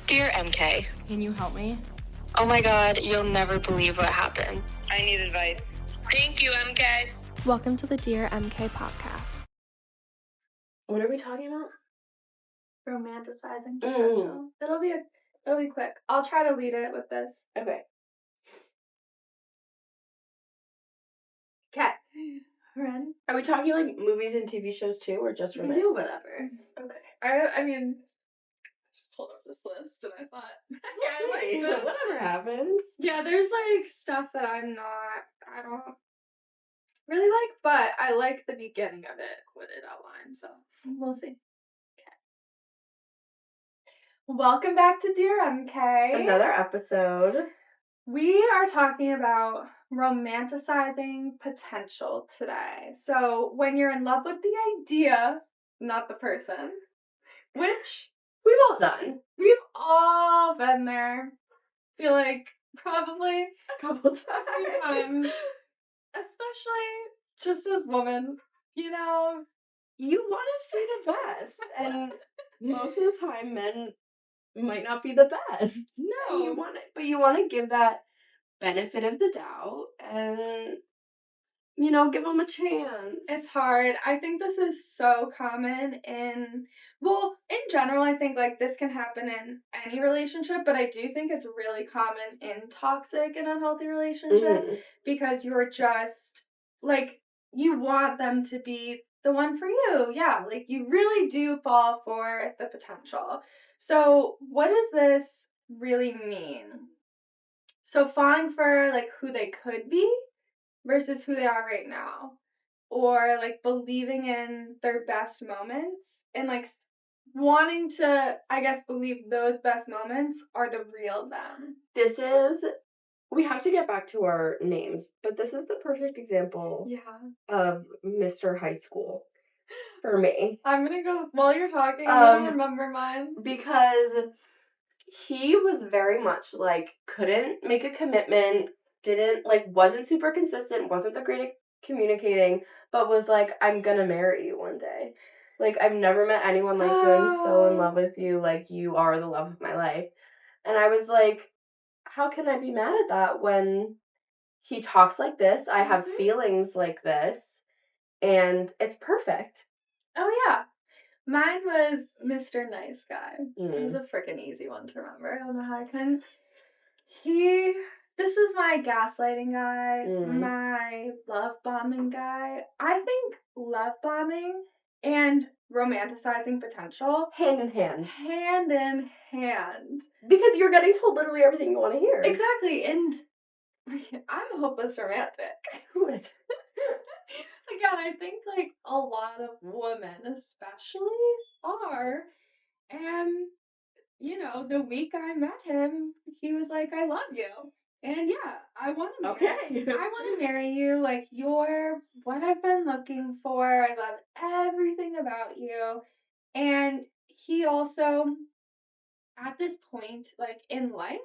Dear MK, Can you help me? oh my god, you'll never believe what happened. I need advice. Thank you, MK. Welcome to the Dear MK podcast. What are we talking about? Romanticizing potential. It'll be quick. I'll try to lead it with this. Okay. Okay. Ready? Are we talking like movies and TV shows too, or just You for can this? do whatever. Okay. I mean, I just pulled up this list and I thought. Yeah, like, whatever happens. Yeah, there's like stuff that I don't really like, but I like the beginning of it, what it outlines, so we'll see. Okay. Welcome back to Dear MK. Another episode. We are talking about romanticizing potential today. So when you're in love with the idea, not the person, which We've all done. we've all been there. Feel like probably A couple times. a few times, especially just as women, you know. You want to see the best, and most of the time, men might not be the best. No. And you want to give that benefit of the doubt, and give them a chance. It's hard. I think this is so common in general, I think like this can happen in any relationship, but I do think it's really common in toxic and unhealthy relationships because you're just like, you want them to be the one for you. Yeah, like you really do fall for the potential. So, what does this really mean? So, falling for like who they could be versus who they are right now, or like believing in their best moments and like wanting to, I guess, believe those best moments are the real them. We have to get back to our names, but this is the perfect example of Mr. High School for me. I'm gonna go while you're talking. I'm gonna remember mine because he was very much like couldn't make a commitment, wasn't super consistent, wasn't the great at communicating, but was like, I'm gonna marry you one day. Like, I've never met anyone like you. I'm so in love with you. Like, you are the love of my life. And I was like, how can I be mad at that when he talks like this? I have feelings like this, and it's perfect. Oh yeah, mine was Mr. Nice Guy. It was a freaking easy one to remember. I don't know how I couldn't. This is my gaslighting guy, my love bombing guy. I think love bombing and romanticizing potential hand in hand. Hand in hand. Because you're getting told literally everything you want to hear. Exactly, and I'm a hopeless romantic. Who is? Again, I think like a lot of women especially are. And the week I met him, he was like, I love you. And yeah, I want to I want to marry you. Like, you're what I've been looking for. I love everything about you. And he also, at this point, like in life,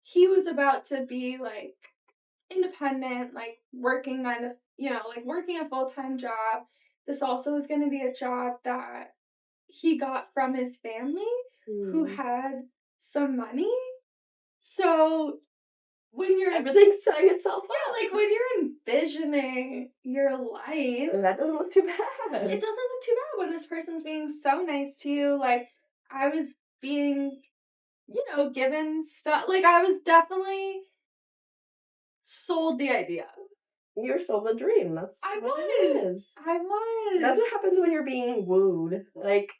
he was about to be like independent, like working working a full-time job. This also was going to be a job that he got from his family who had some money. So when you're everything's setting itself up. Yeah, like when you're envisioning your life, that doesn't look too bad. It doesn't look too bad when this person's being so nice to you. Like, I was being, given stuff. Like, I was definitely sold the idea. You're sold the dream. That's what it is. I was. That's what happens when you're being wooed. Like,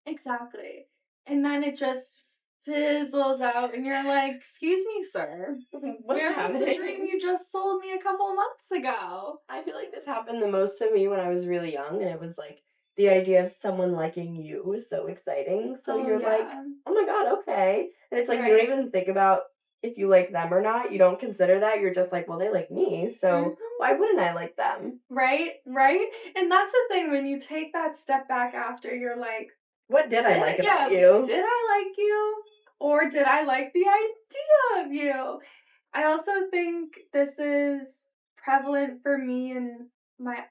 exactly. And then it just fizzles out, and you're like, "Excuse me, sir. Where was the dream you just sold me a couple months ago?" I feel like this happened the most to me when I was really young, and it was like the idea of someone liking you was so exciting. So you're like, "Oh my god, okay." And it's like you don't even think about if you like them or not. You don't consider that. You're just like, well, they like me, so why wouldn't I like them? Right? And that's the thing, when you take that step back after, you're like, what did I like about you? Did I like you? Or did I like the idea of you? I also think this is prevalent for me in my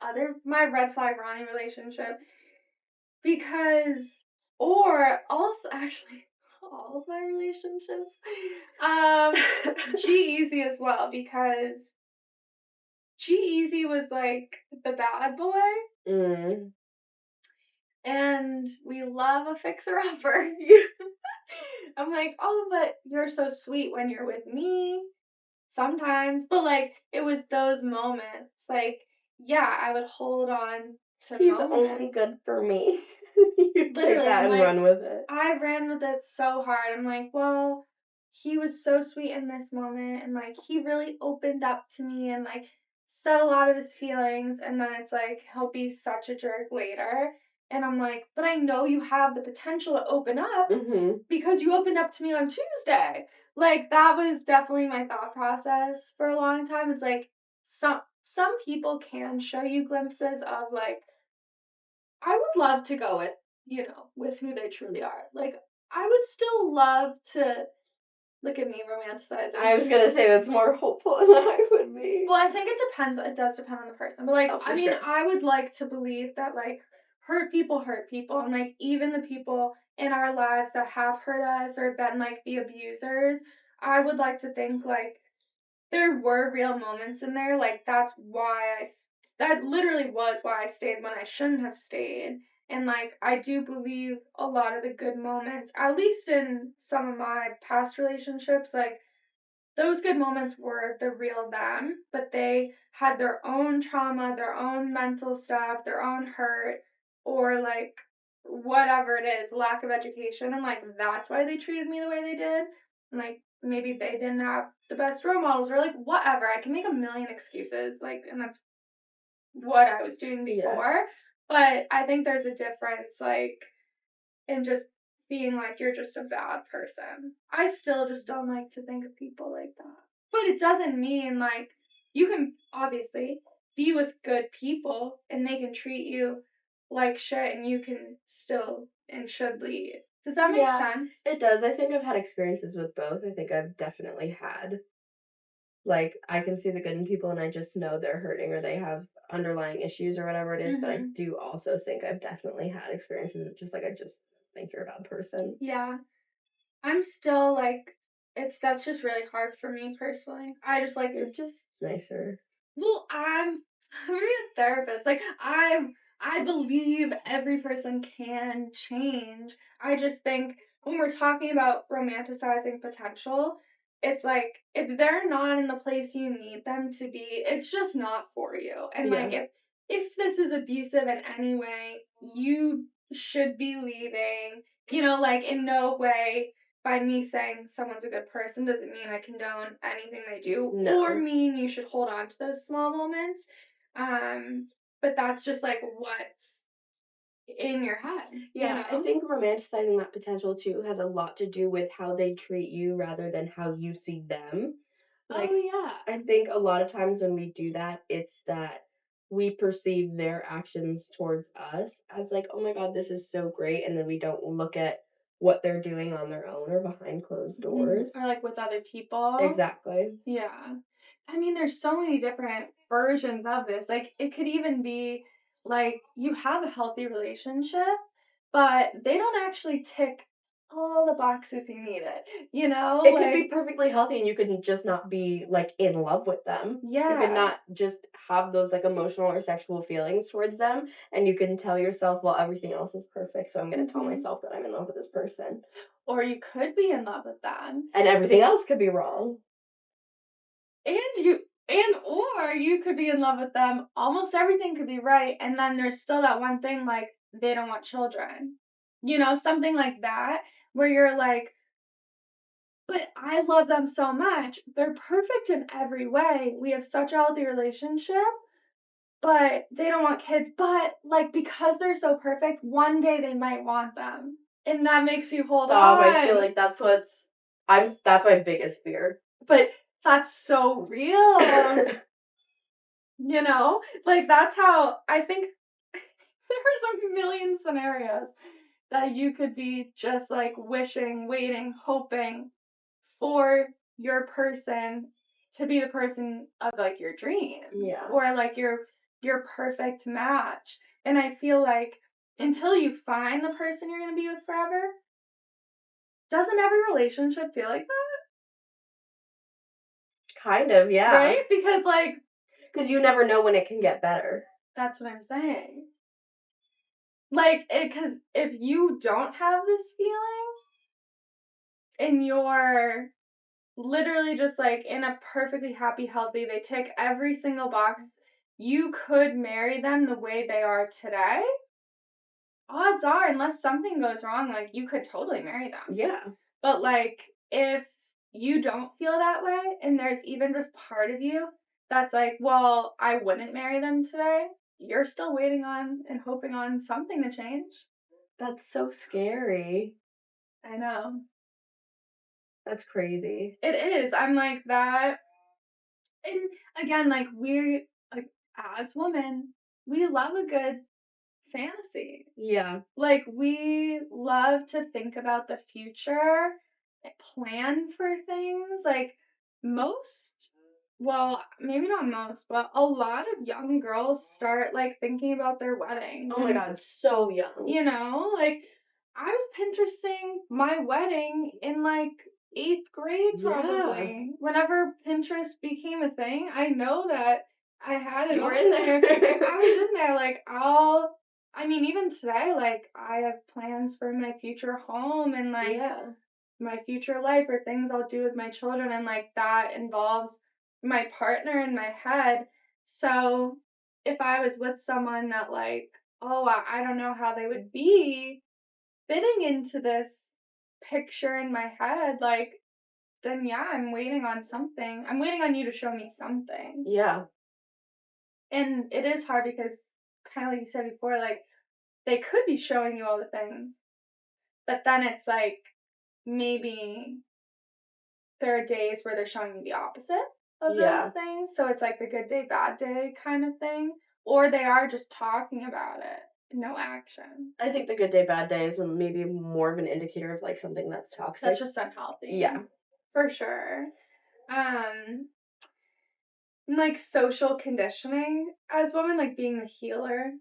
red flag Ronnie relationship. Because, or also, actually, all of my relationships. G-Eazy as well, because G-Eazy was like the bad boy. Mm. And we love a fixer-upper. I'm like, oh, but you're so sweet when you're with me. Sometimes. But, like, it was those moments. Like, yeah, I would hold on to He's moments. only good for me. You Literally, take that I'm and like, run with it. I ran with it so hard. I'm like, well, he was so sweet in this moment, and like he really opened up to me and like said a lot of his feelings, and then it's like he'll be such a jerk later. And I'm like, but I know you have the potential to open up because you opened up to me on Tuesday. Like that was definitely my thought process for a long time. It's like some people can show you glimpses of like I would love to go with, with who they truly are. Like, I would still love to look at me romanticizing. I was gonna say that's more hopeful than I would be. Well, I think it depends. It does depend on the person. But, like, I mean, sure. I would like to believe that, like, hurt people. And, like, even the people in our lives that have hurt us or been, like, the abusers, I would like to think, like, there were real moments in there. Like, that literally was why I stayed when I shouldn't have stayed. And, like, I do believe a lot of the good moments, at least in some of my past relationships, like, those good moments were the real them, but they had their own trauma, their own mental stuff, their own hurt, or, like, whatever it is, lack of education. And, like, that's why they treated me the way they did. And, like, maybe they didn't have the best role models or, like, whatever. I can make a million excuses, like, and that's what I was doing before. Yeah. But I think there's a difference, like, in just being like, you're just a bad person. I still just don't like to think of people like that. But it doesn't mean, like, you can obviously be with good people and they can treat you like shit and you can still and should leave. Does that make sense? It does. I think I've had experiences with both. I think I've definitely had, like, I can see the good in people and I just know they're hurting or they have underlying issues or whatever it is, but I do also think I've definitely had experiences with just, like, I just think you're a bad person. Yeah. I'm still, like, that's just really hard for me personally. I just like You're just nicer. Well, I'm already a therapist. Like, I believe every person can change. I just think when we're talking about romanticizing potential, it's like if they're not in the place you need them to be, it's just not for you. And like if this is abusive in any way, you should be leaving. Like in no way by me saying someone's a good person doesn't mean I condone anything they do or mean you should hold on to those small moments. But that's just like what's in your head. Yeah, I think romanticizing that potential too has a lot to do with how they treat you rather than how you see them. Like, I think a lot of times when we do that, it's that we perceive their actions towards us as like, oh my God, this is so great. And then we don't look at what they're doing on their own or behind closed doors. Or like with other people. Exactly. Yeah. I mean, there's so many different versions of this. Like, it could even be like you have a healthy relationship, but they don't actually tick all the boxes you needed. It could be perfectly healthy and you could just not be like in love with them. Yeah. You could not just have those like emotional or sexual feelings towards them and you can tell yourself, well, everything else is perfect, so I'm going to tell myself that I'm in love with this person. Or you could be in love with them. And everything else could be wrong. Or you could be in love with them. Almost everything could be right. And then there's still that one thing like they don't want children. Something like that where you're like, but I love them so much. They're perfect in every way. We have such a healthy relationship, but they don't want kids. But like because they're so perfect, one day they might want them. And that makes you hold on. I feel like that's my biggest fear. But that's so real. Like that's how I think there's a million scenarios that you could be just like wishing, waiting, hoping for your person to be the person of like your dreams. Yeah. Or like your perfect match. And I feel like until you find the person you're going to be with forever, Doesn't every relationship feel like that? Kind of, yeah. Right? Because, like... Because you never know when it can get better. That's what I'm saying. Like, because if you don't have this feeling, and you're literally just, like, in a perfectly happy, healthy, they tick every single box, you could marry them the way they are today, odds are, unless something goes wrong, like, you could totally marry them. Yeah. But, like, if you don't feel that way, and there's even just part of you that's like, well, I wouldn't marry them today, you're still waiting on and hoping on something to change. That's so scary. I know. That's crazy. It is. I'm like that. And again, like, we, like, as women, we love a good fantasy. Yeah. Like, we love to think about the future, plan for things. Like, well, maybe not most, but a lot of young girls start, like, thinking about their wedding. Oh my God, so young. You know, like, I was Pinteresting my wedding in, like, 8th grade, probably. Yeah. Whenever Pinterest became a thing, I know that I had it You were on in there. there. I was in there, like, even today, like, I have plans for my future home and, like, Yeah. my future life or things I'll do with my children, and, like, that involves my partner in my head. So if I was with someone that, like, oh, I don't know how they would be fitting into this picture in my head, like, then yeah, I'm waiting on something. I'm waiting on you to show me something. Yeah. And it is hard because, kind of like you said before, like, they could be showing you all the things, but then it's like, maybe there are days where they're showing you the opposite of those things. So it's like the good day, bad day kind of thing. Or they are just talking about it, no action. I think the good day, bad day is maybe more of an indicator of, like, something that's toxic. That's just unhealthy. Yeah. For sure. Like, social conditioning as women, like being the healer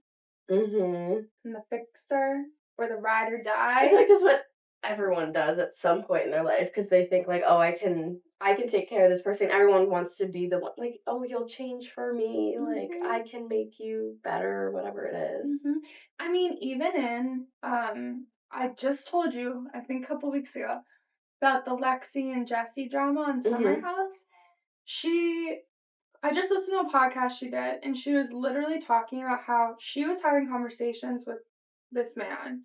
Mm-hmm. and the fixer or the ride or I die. feel like that's what everyone does at some point in their life, because they think, like, oh, I can take care of this person. Everyone wants to be the one, like, oh, you'll change for me. Like, I can make you better, whatever it is. Mm-hmm. I mean, even in, I just told you, I think a couple weeks ago, about the Lexi and Jesse drama on Summer House. I just listened to a podcast she did, and she was literally talking about how she was having conversations with this man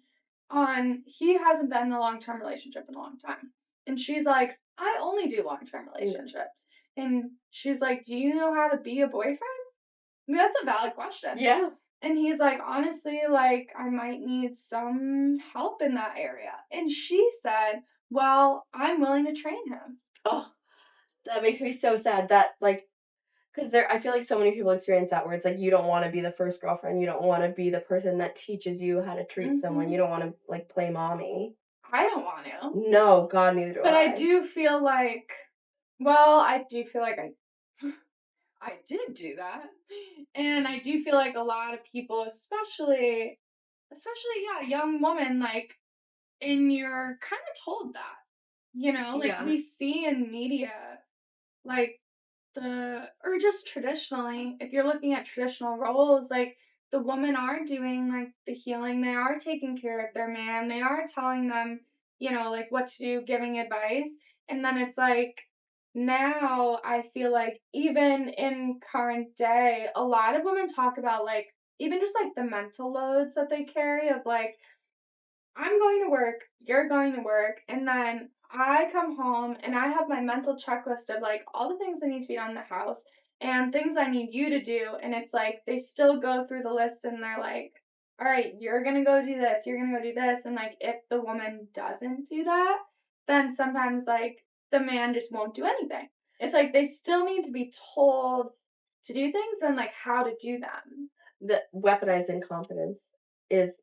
he hasn't been in a long-term relationship in a long time. And she's like, I only do long-term relationships. And she's like, do you know how to be a boyfriend? I mean, that's a valid question. Yeah. And he's like, honestly, like, I might need some help in that area. And she said, well, I'm willing to train him. Oh, that makes me so sad that, like, because I feel like so many people experience that where it's like, you don't want to be the first girlfriend. You don't want to be the person that teaches you how to treat someone. You don't want to, like, play mommy. I don't want to. No, God, neither do I. But I do feel like, I did do that. And I do feel like a lot of people, especially, yeah, young women, like, and you're kind of told that, you know, like, we see in media, like, or just traditionally, if you're looking at traditional roles, like, the women are doing, like, the healing, they are taking care of their man, they are telling them, you know, like, what to do, giving advice, and then it's like, now I feel like even in current day, a lot of women talk about, like, even just, like, the mental loads that they carry of, like, I'm going to work, you're going to work, and then I come home and I have my mental checklist of, like, all the things that need to be done in the house and things I need you to do, and it's like they still go through the list and they're like, all right, you're gonna go do this, you're gonna go do this, and, like, if the woman doesn't do that, then sometimes, like, the man just won't do anything. It's like they still need to be told to do things and, like, how to do them. The weaponized incompetence is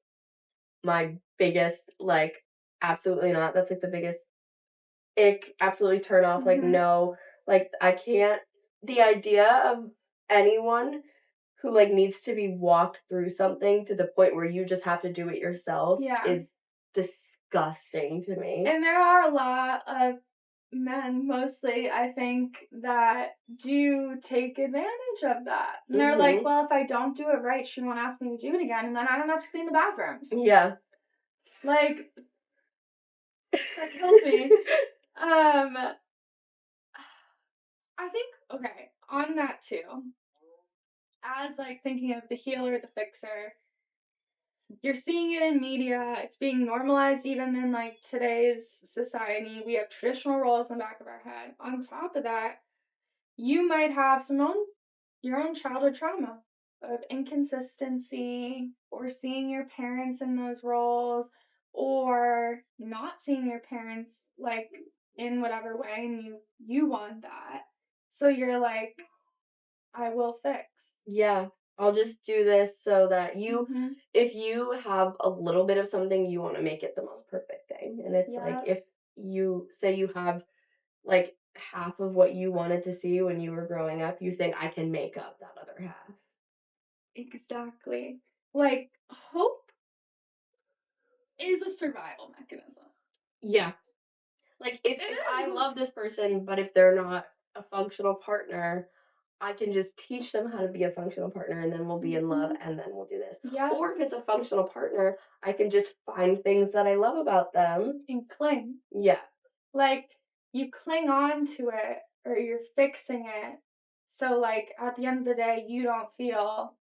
my biggest, like, absolutely not. That's, like, the biggest ick, absolutely turn off. Like, no, like, I can't. The idea of anyone who, like, needs to be walked through something to the point where you just have to do it yourself is disgusting to me. And there are a lot of men, mostly, I think, that do take advantage of that. And they're like, well, if I don't do it right, she won't ask me to do it again, and then I don't have to clean the bathrooms. Yeah. Like, that kills me. I think, okay, on that too, as like thinking of the healer, the fixer, you're seeing it in media, it's being normalized even in like today's society. We have traditional roles in the back of our head. On top of that, you might have your own childhood trauma of inconsistency or seeing your parents in those roles or not seeing your parents like in whatever way, and you want that. So you're like, I will fix. Yeah. I'll just do this so that if you have a little bit of something, you want to make it the most perfect thing. And it's like, if you say you have like half of what you wanted to see when you were growing up, you think I can make up that other half. Exactly. Like, hope is a survival mechanism. Yeah. Like, if I love this person, but if they're not a functional partner, I can just teach them how to be a functional partner, and then we'll be in love, and then we'll do this. Yeah. Or if it's a functional partner, I can just find things that I love about them. And cling. Yeah. Like, you cling on to it, or you're fixing it. So, like, at the end of the day, you don't feel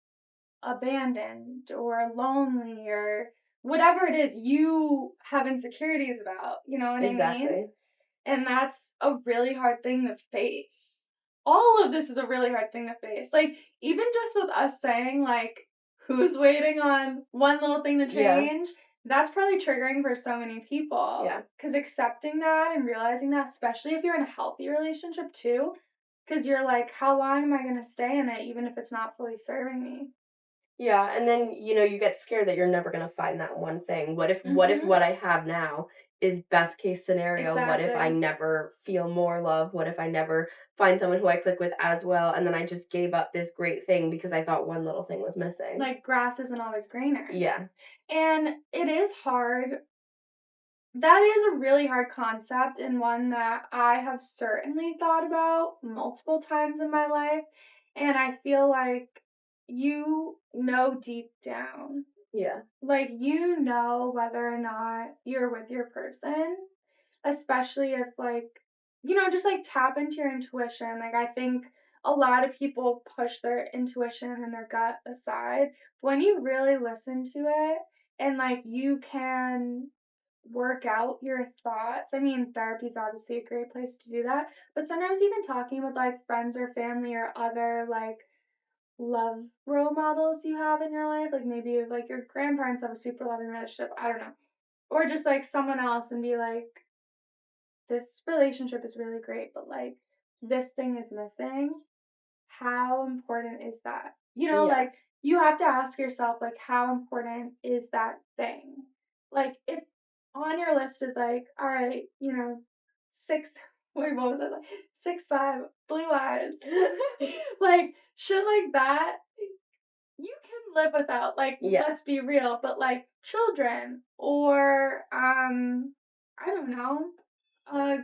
abandoned or lonely or whatever it is you have insecurities about. You know what I mean? And that's a really hard thing to face. All of this is a really hard thing to face. Like, even just with us saying, like, who's waiting on one little thing to change, that's probably triggering for so many people. Yeah. Because accepting that and realizing that, especially if you're in a healthy relationship too, because you're like, how long am I going to stay in it, even if it's not fully serving me? Yeah, and then, you get scared that you're never going to find that one thing. What if what I have now is best case scenario? Exactly. What if I never feel more love? What if I never find someone who I click with as well, and then I just gave up this great thing because I thought one little thing was missing? Like, grass isn't always greener. Yeah. And it is hard. That is a really hard concept, and one that I have certainly thought about multiple times in my life. And I feel like you know deep down. Yeah. Like, you know whether or not you're with your person, especially if, like, just like tap into your intuition. Like, I think a lot of people push their intuition and their gut aside. When you really listen to it and, like, you can work out your thoughts. I mean, therapy is obviously a great place to do that, but sometimes even talking with like friends or family or other like love role models you have in your life, like maybe like your grandparents have a super loving relationship, I don't know, or just like someone else and be like, this relationship is really great, but like this thing is missing. How important is that? Like you have to ask yourself, like, how important is that thing? Like, if on your list is like, all right, 6, wait, what was it? Like 6'5", blue eyes, like shit like that, you can live without. Like, let's be real, but like children or I don't know, uh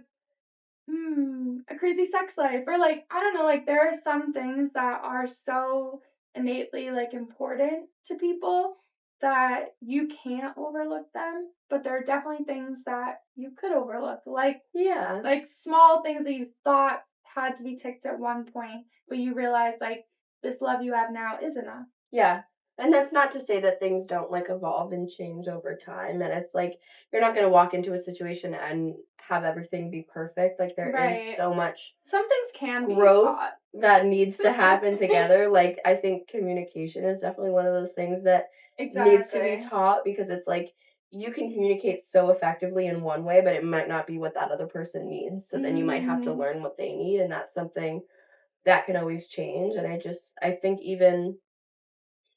a crazy sex life, or like, I don't know, like there are some things that are so innately like important to people that you can't overlook them, but there are definitely things that you could overlook, like small things that you thought had to be ticked at one point, but you realize like this love you have now is enough. Yeah. And that's not to say that things don't like evolve and change over time. And it's like you're not going to walk into a situation and have everything be perfect. Like there is so much some things can growth be taught that needs to happen together. Like I think communication is definitely one of those things that needs to be taught, because it's like you can communicate so effectively in one way, but it might not be what that other person needs. So then you might have to learn what they need, and that's something that can always change. And I think even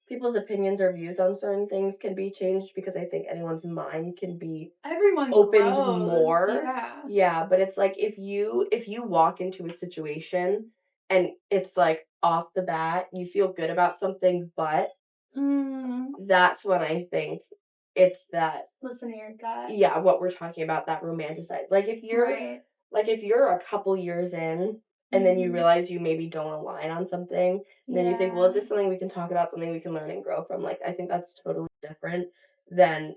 people's opinions or views on certain things can be changed, because I think anyone's mind can be opened more. Yeah, but it's like if you walk into a situation and it's like off the bat you feel good about something, but that's when I think it's that Listen to your gut. yeah, what we're talking about, that romanticize. Like if you're Right. like if you're a couple years in and then you Mhm. realize you maybe don't align on something, and then you think, well, is Yeah. this something we can talk about, something we can learn and grow from? Like I think that's totally different than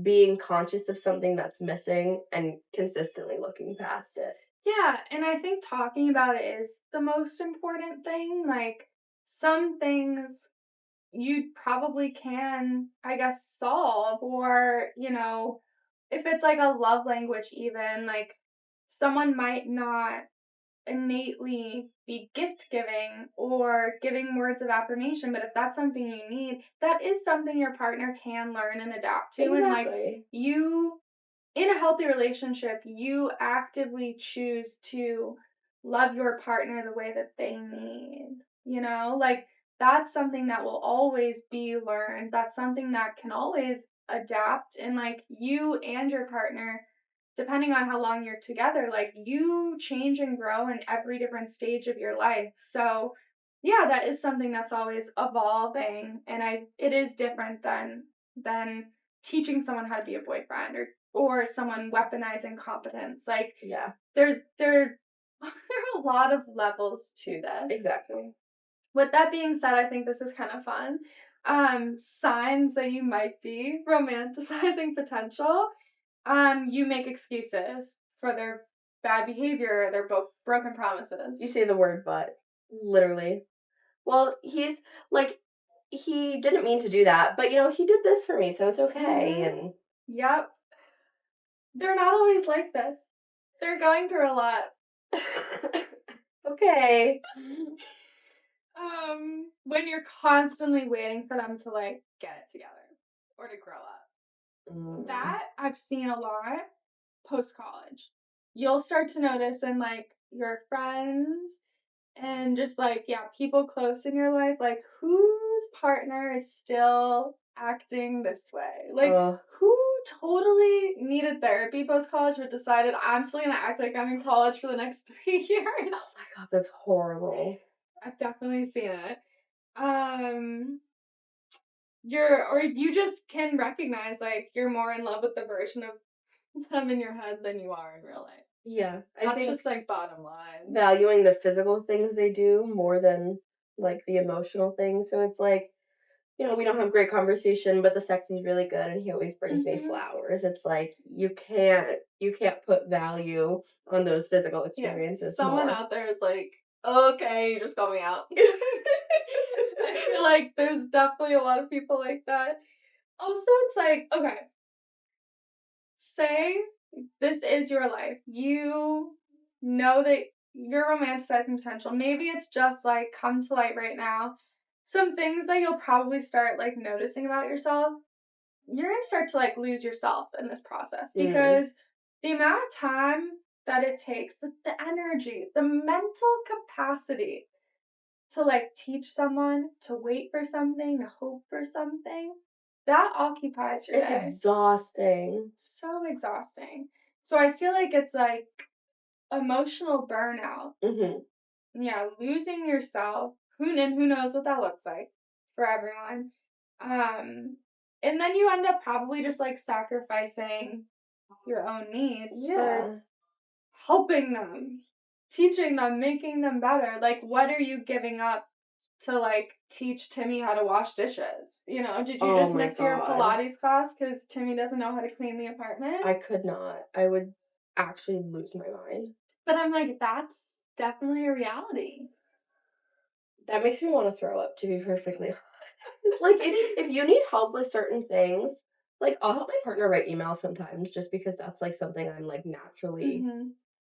being conscious of something that's missing and consistently looking past it. Yeah, and I think talking about it is the most important thing. Like, some things you probably can, I guess, solve, or, if it's like a love language, even, like, someone might not innately be gift giving or giving words of affirmation, but if that's something you need, that is something your partner can learn and adapt to. And like, Exactly. you in a healthy relationship, you actively choose to love your partner the way that they need. Like, that's something that will always be learned. That's something that can always adapt. And like, you and your partner, depending on how long you're together, like, you change and grow in every different stage of your life. So, yeah, that is something that's always evolving, and it is different than teaching someone how to be a boyfriend, or someone weaponizing competence. Like, Yeah. there are a lot of levels to this. Exactly. With that being said, I think this is kind of fun. Signs that you might be romanticizing potential. You make excuses for their bad behavior or their broken promises. You say the word but. Literally. Well, he's like he didn't mean to do that, but he did this for me, so it's okay. Mhm. And Yep. They're not always like this. They're going through a lot. okay. When you're constantly waiting for them to like get it together or to grow up. That I've seen a lot post college. You'll start to notice in like your friends and just like, yeah, people close in your life, like, whose partner is still acting this way? Like, who totally needed therapy post college but decided, I'm still gonna act like I'm in college for the next 3 years? Oh my god, that's horrible. I've definitely seen it. You just can recognize like you're more in love with the version of them in your head than you are in real life. Yeah, I That's think just like bottom line. valuing the physical things they do more than like the emotional things. So it's like, we don't have great conversation, but the sex is really good and he always brings me flowers. It's like you can't put value on those physical experiences. Someone more. out there is like, okay, you just call me out. I feel like there's definitely a lot of people like that. Also, it's like, okay, say this is your life. You know that you're romanticizing potential. Maybe it's just like come to light right now. Some things that you'll probably start like noticing about yourself. You're gonna start to like lose yourself in this process because the amount of time that it takes, the energy, the mental capacity to like teach someone, to wait for something, to hope for something, that occupies your day. It's exhausting. So exhausting. So I feel like it's like emotional burnout. Yeah, losing yourself. Who knows what that looks like for everyone. And then you end up probably just like sacrificing your own needs for helping them, teaching them, making them better. Like, what are you giving up to like teach Timmy how to wash dishes? Did you just miss your Pilates class because Timmy doesn't know how to clean the apartment? I could not. I would actually lose my mind. But I'm like, that's definitely a reality. That makes me want to throw up, to be perfectly honest. Like, if you need help with certain things, like, I'll help my partner write emails sometimes just because that's, like, something I'm, like, naturally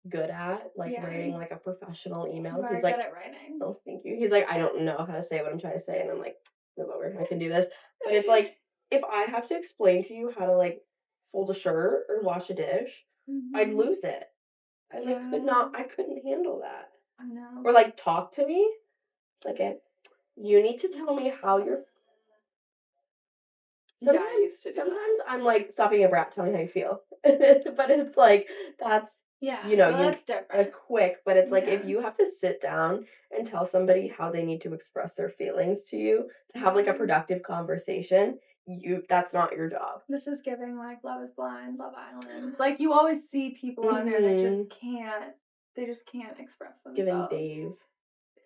good at, like, writing, like, a professional email. He's like, good at writing. oh, thank you. He's like, I don't know how to say what I'm trying to say, and I'm like, move over, I can do this. But it's like, if I have to explain to you how to, like, fold a shirt or wash a dish, I'd lose it. I, like, I couldn't handle that. I know. Or, like, talk to me. Like, you need to tell me how you're. Sometimes I'm like, stop being a brat, tell me how you feel. But it's like, that's, that's different. Quick, but it's like, if you have to sit down and tell somebody how they need to express their feelings to you, to have like a productive conversation, that's not your job. This is giving, like, Love is Blind, Love Island. It's like, you always see people on there that just can't express themselves. Giving Dave.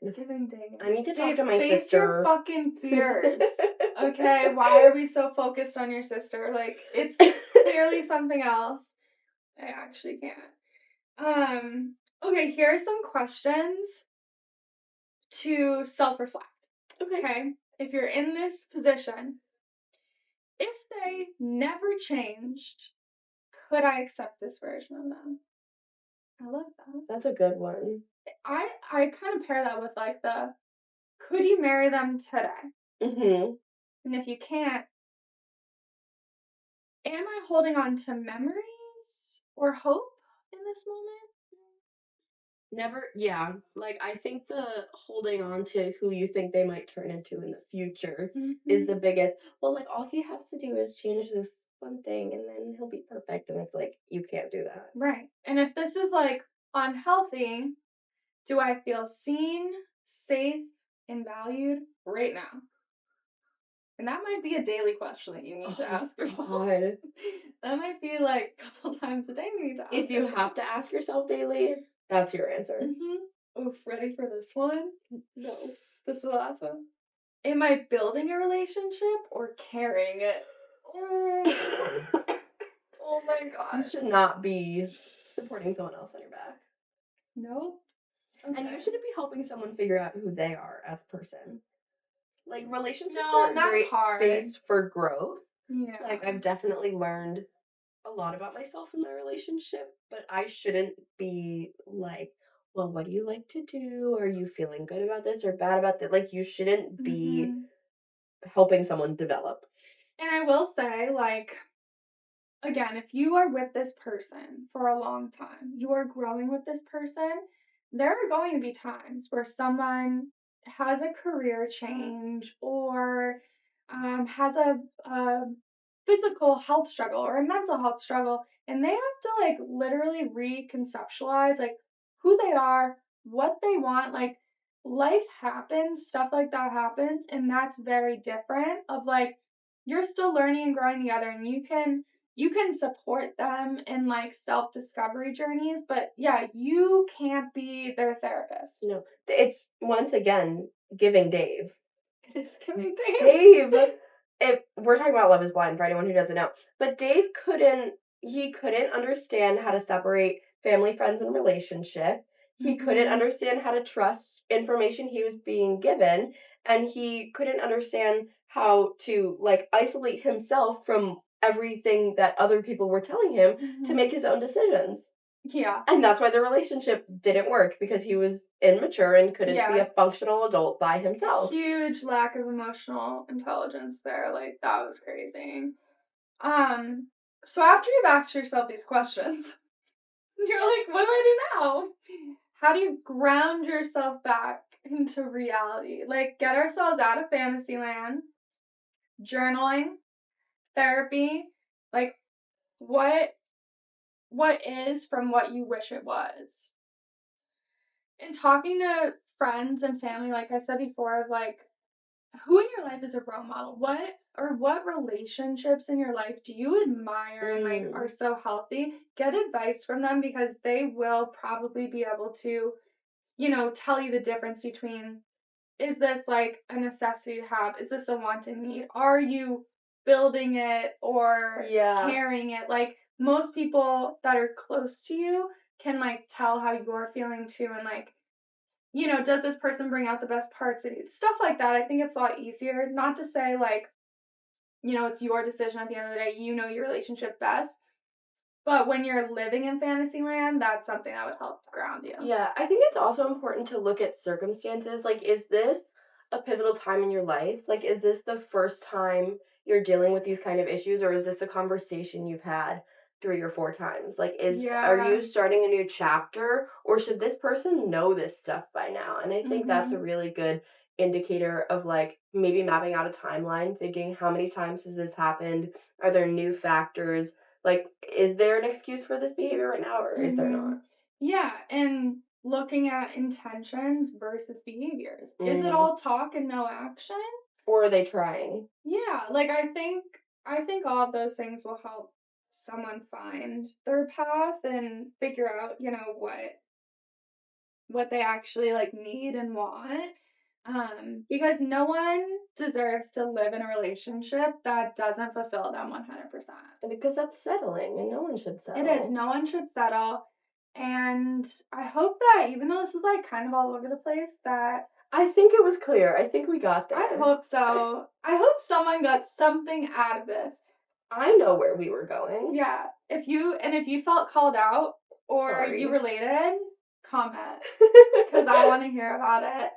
It's giving Dave. I need to talk Dave, to my face sister. your fucking fears. Okay, why are we so focused on your sister? Like, it's clearly something else. I actually can't. Okay, here are some questions to self-reflect. Okay? If you're in this position, if they never changed, could I accept this version of them? I love that. That's a good one. I kind of pair that with like the, could you marry them today? Mm-hmm. And if you can't, am I holding on to memories or hope in this moment? Never, yeah. Like, I think the holding on to who you think they might turn into in the future is the biggest. Well, like, all he has to do is change this one thing and then he'll be perfect. And it's like, you can't do that. Right. And if this is like unhealthy, do I feel seen, safe, and valued right now? And that might be a daily question that you need to ask yourself. God. That might be like a couple times a day you need to ask If you have to ask yourself daily, that's your answer. Oof, ready for this one? No. This is the last one. Am I building a relationship or carrying it? Oh my god. You should not be supporting someone else on your back. Nope. Okay. And you shouldn't be helping someone figure out who they are as a person. Like, relationships No, are and a that's great hard. space for growth. Yeah. Like, I've definitely learned a lot about myself in my relationship, but I shouldn't be like, well, what do you like to do? Are you feeling good about this or bad about that? Like, you shouldn't be helping someone develop. And I will say, like, again, if you are with this person for a long time, you are growing with this person, there are going to be times where someone has a career change or has a physical health struggle or a mental health struggle, and they have to like literally reconceptualize like who they are, what they want. Like, life happens, stuff like that happens, and that's very different of like, you're still learning and growing together, and you can support them in like self-discovery journeys, but yeah, you can't be their therapist. No, it's once again giving Dave. It is giving Dave. Dave, if we're talking about Love is Blind for anyone who doesn't know, but Dave couldn't understand how to separate family, friends, and relationship. He couldn't understand how to trust information he was being given, and he couldn't understand how to like isolate himself from everything that other people were telling him to make his own decisions. Yeah. And that's why the relationship didn't work, because he was immature and couldn't be a functional adult by himself. Huge lack of emotional intelligence there. Like, that was crazy. So after you've asked yourself these questions, you're like, what do I do now? How do you ground yourself back into reality? Like, get ourselves out of fantasy land, journaling, therapy, like, what is from what you wish it was. And talking to friends and family, like I said before, of like, who in your life is a role model? What relationships in your life do you admire and like are so healthy? Get advice from them, because they will probably be able to, you know, tell you the difference between, is this like a necessity to have? Is this a want and need? Are you building it or carrying it? Like, most people that are close to you can like tell how you're feeling too, and like, you know, does this person bring out the best parts of you? Stuff like that. I think it's a lot easier. Not to say like, you know, it's your decision at the end of the day. You know your relationship best. But when you're living in fantasy land, that's something that would help ground you. Yeah, I think it's also important to look at circumstances. Like, is this a pivotal time in your life? Like, is this the first time you're dealing with these kind of issues, or is this a conversation you've had 3 or 4 times? Like, are you starting a new chapter, or should this person know this stuff by now? And I think that's a really good indicator of like maybe mapping out a timeline, thinking how many times has this happened? Are there new factors? Like, is there an excuse for this behavior right now, or is there not? Yeah, and looking at intentions versus behaviors. Is it all talk and no action? Or are they trying? Yeah, like I think all of those things will help someone find their path and figure out, you know, what they actually like need and want. Because no one deserves to live in a relationship that doesn't fulfill them 100%. Because that's settling, and no one should settle. It is. No one should settle. And I hope that even though this was like kind of all over the place, that I think it was clear. I think we got there. I hope so. I hope someone got something out of this. I know where we were going. Yeah. If you felt called out or Sorry. you related, comment. Because I want to hear about it.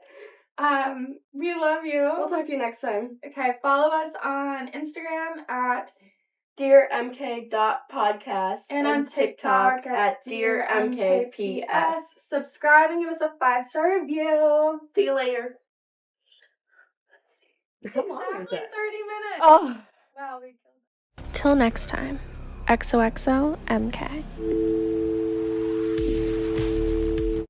We love you. We'll talk to you next time. Okay, follow us on Instagram at dearmk.podcast and on TikTok at dearmkps. Subscribe and give us a 5-star review. See you later. How long was Exactly that? 30 minutes. Oh. Wow, we killed it. Till next time, XOXO MK.